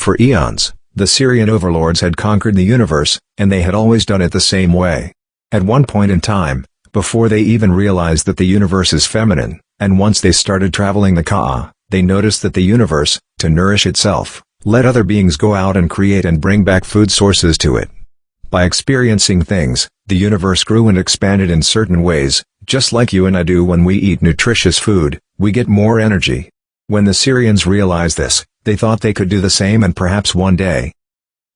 For eons, the Sirian overlords had conquered the universe, and they had always done it the same way. At one point in time, before they even realized that the universe is feminine, and once they started traveling the Ka'a, they noticed that the universe, to nourish itself, let other beings go out and create and bring back food sources to it. By experiencing things, the universe grew and expanded in certain ways, just like you and I do when we eat nutritious food, we get more energy. When the Sirians realized this, they thought they could do the same and perhaps one day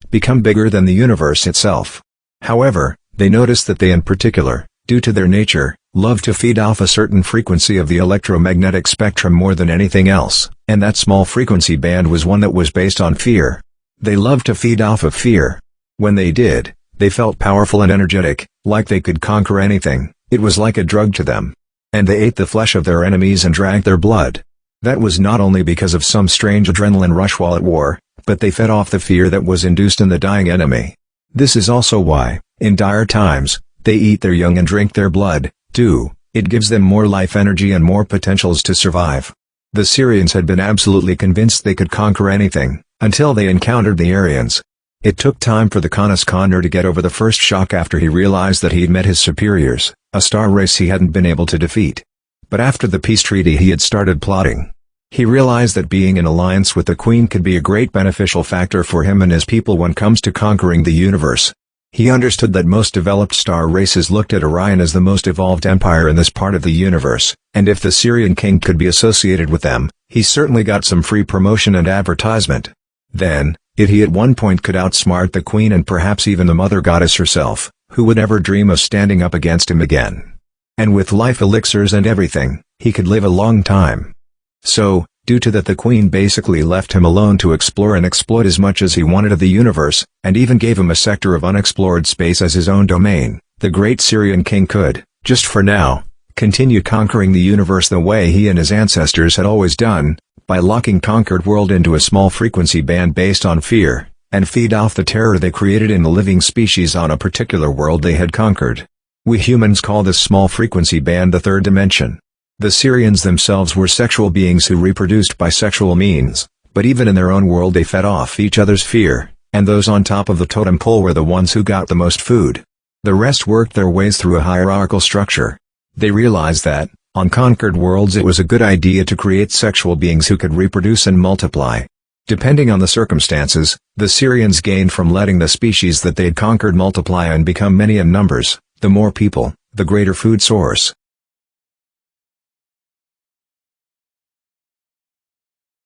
become bigger than the universe itself. However, they noticed that they in particular, due to their nature, love to feed off a certain frequency of the electromagnetic spectrum more than anything else, and that small frequency band was one that was based on fear. They loved to feed off of fear. When they did, they felt powerful and energetic, like they could conquer anything. It was like a drug to them. And they ate the flesh of their enemies and drank their blood. That was not only because of some strange adrenaline rush while at war, but they fed off the fear that was induced in the dying enemy. This is also why, in dire times, they eat their young and drink their blood, too. It gives them more life energy and more potentials to survive. The Sirians had been absolutely convinced they could conquer anything, until they encountered the Aryans. It took time for the Canis Condor to get over the first shock after he realized that he'd met his superiors, a star race he hadn't been able to defeat. But after the peace treaty he had started plotting. He realized that being in alliance with the Queen could be a great beneficial factor for him and his people when it comes to conquering the universe. He understood that most developed star races looked at Orion as the most evolved empire in this part of the universe, and if the Sirian king could be associated with them, he certainly got some free promotion and advertisement. Then, if he at one point could outsmart the Queen and perhaps even the Mother Goddess herself, who would ever dream of standing up against him again? And with life elixirs and everything, he could live a long time. So, due to that the Queen basically left him alone to explore and exploit as much as he wanted of the universe, and even gave him a sector of unexplored space as his own domain, the great Sirian king could, just for now, continue conquering the universe the way he and his ancestors had always done, by locking conquered world into a small frequency band based on fear, and feed off the terror they created in the living species on a particular world they had conquered. We humans call this small frequency band the third dimension. The Sirians themselves were sexual beings who reproduced by sexual means, but even in their own world they fed off each other's fear, and those on top of the totem pole were the ones who got the most food. The rest worked their ways through a hierarchical structure. They realized that, on conquered worlds it was a good idea to create sexual beings who could reproduce and multiply. Depending on the circumstances, the Sirians gained from letting the species that they'd conquered multiply and become many in numbers. The more people, the greater food source.